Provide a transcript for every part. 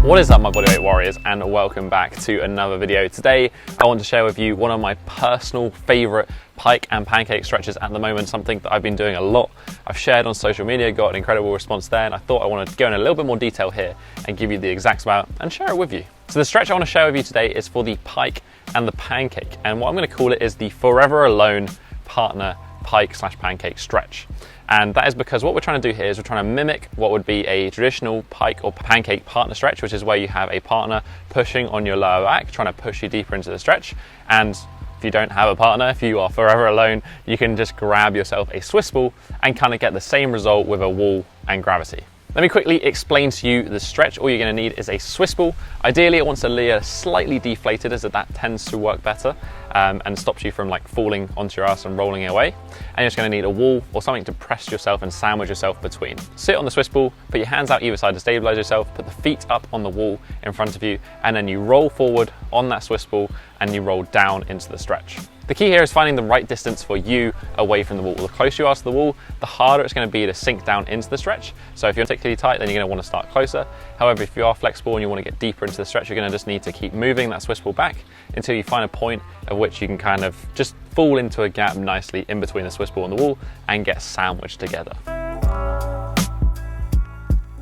What is up, my bodyweight warriors, and welcome back to another video. Today I want to share with you one of my personal favorite pike and pancake stretches at the moment, something that I've been doing a lot. I've shared on social media, got an incredible response there, and I thought I wanted to go in a little bit more detail here and give you the exact amount and share it with you. So the stretch I want to share with you today is for the pike and the pancake, and what I'm going to call it is the Forever Alone Partner Pike / Pancake stretch. And that is because what we're trying to do here is we're trying to mimic what would be a traditional pike or pancake partner stretch, which is where you have a partner pushing on your lower back, trying to push you deeper into the stretch. And if you don't have a partner, if you are forever alone, you can just grab yourself a Swiss ball and kind of get the same result with a wall and gravity. Let me quickly explain to you the stretch. All you're going to need is a Swiss ball. Ideally, it wants to be slightly deflated, as that tends to work better and stops you from like falling onto your ass and rolling away. And you're just going to need a wall or something to press yourself and sandwich yourself between. Sit on the Swiss ball, put your hands out either side to stabilize yourself, put the feet up on the wall in front of you, and then you roll forward on that Swiss ball and you roll down into the stretch. The key here is finding the right distance for you away from the wall. The closer you are to the wall, the harder it's going to be to sink down into the stretch. So if you're particularly tight, then you're going to want to start closer. However, if you are flexible and you want to get deeper into the stretch, you're going to just need to keep moving that Swiss ball back until you find a point at which you can kind of just fall into a gap nicely in between the Swiss ball and the wall and get sandwiched together.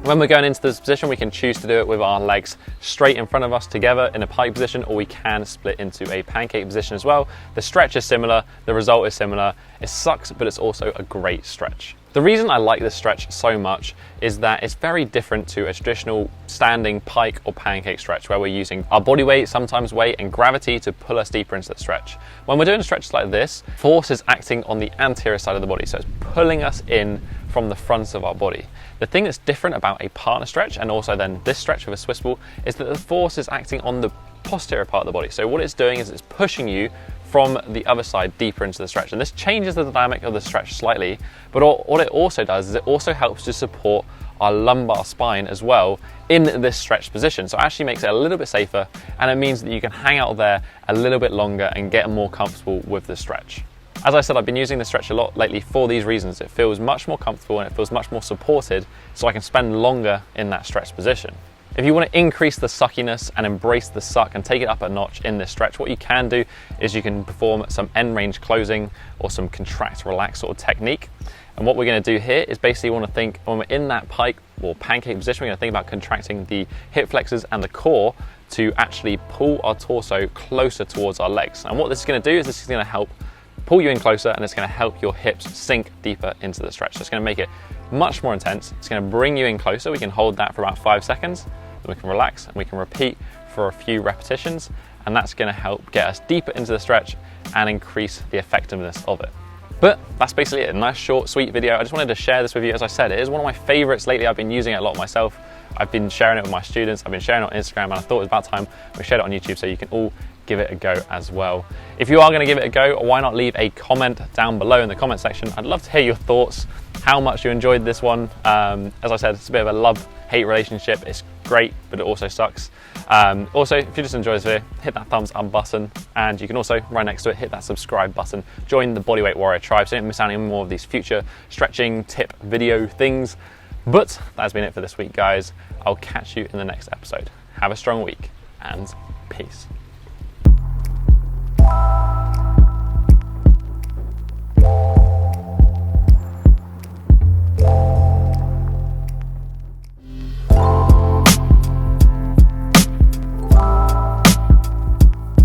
When we're going into this position, we can choose to do it with our legs straight in front of us together in a pike position, or we can split into a pancake position as well. The stretch is similar, the result is similar. It sucks, but it's also a great stretch. The reason I like this stretch so much is that it's very different to a traditional standing pike or pancake stretch where we're using our body weight, sometimes weight, and gravity to pull us deeper into the stretch. When we're doing stretches like this, force is acting on the anterior side of the body, so it's pulling us in from the front of our body. The thing that's different about a partner stretch and also then this stretch with a Swiss ball is that the force is acting on the posterior part of the body. So what it's doing is it's pushing you from the other side deeper into the stretch. And this changes the dynamic of the stretch slightly, but what it also does is it also helps to support our lumbar spine as well in this stretch position. So it actually makes it a little bit safer, and it means that you can hang out there a little bit longer and get more comfortable with the stretch. As I said, I've been using the stretch a lot lately for these reasons. It feels much more comfortable and it feels much more supported, so I can spend longer in that stretch position. If you want to increase the suckiness and embrace the suck and take it up a notch in this stretch, what you can do is you can perform some end range closing or some contract relax sort of technique. And what we're going to do here is basically want to think, when we're in that pike or pancake position, we're going to think about contracting the hip flexors and the core to actually pull our torso closer towards our legs. And what this is going to do is this is going to help pull you in closer, and it's going to help your hips sink deeper into the stretch. So it's going to make it much more intense. It's going to bring you in closer. We can hold that for about 5 seconds, then we can relax and we can repeat for a few repetitions, and that's going to help get us deeper into the stretch and increase the effectiveness of it. But that's basically it. A nice, short, sweet video. I just wanted to share this with you. As I said, it is one of my favorites lately. I've been using it a lot myself. I've been sharing it with my students. I've been sharing it on Instagram, and I thought it was about time we shared it on YouTube so you can all give it a go as well. If you are going to give it a go, why not leave a comment down below in the comment section? I'd love to hear your thoughts, how much you enjoyed this one. As I said, it's a bit of a love-hate relationship. It's great, but it also sucks. Also, if you just enjoyed this video, hit that thumbs up button, and you can also, right next to it, hit that subscribe button. Join the Bodyweight Warrior tribe so you don't miss out on any more of these future stretching tip video things. But that has been it for this week, guys. I'll catch you in the next episode. Have a strong week, and peace.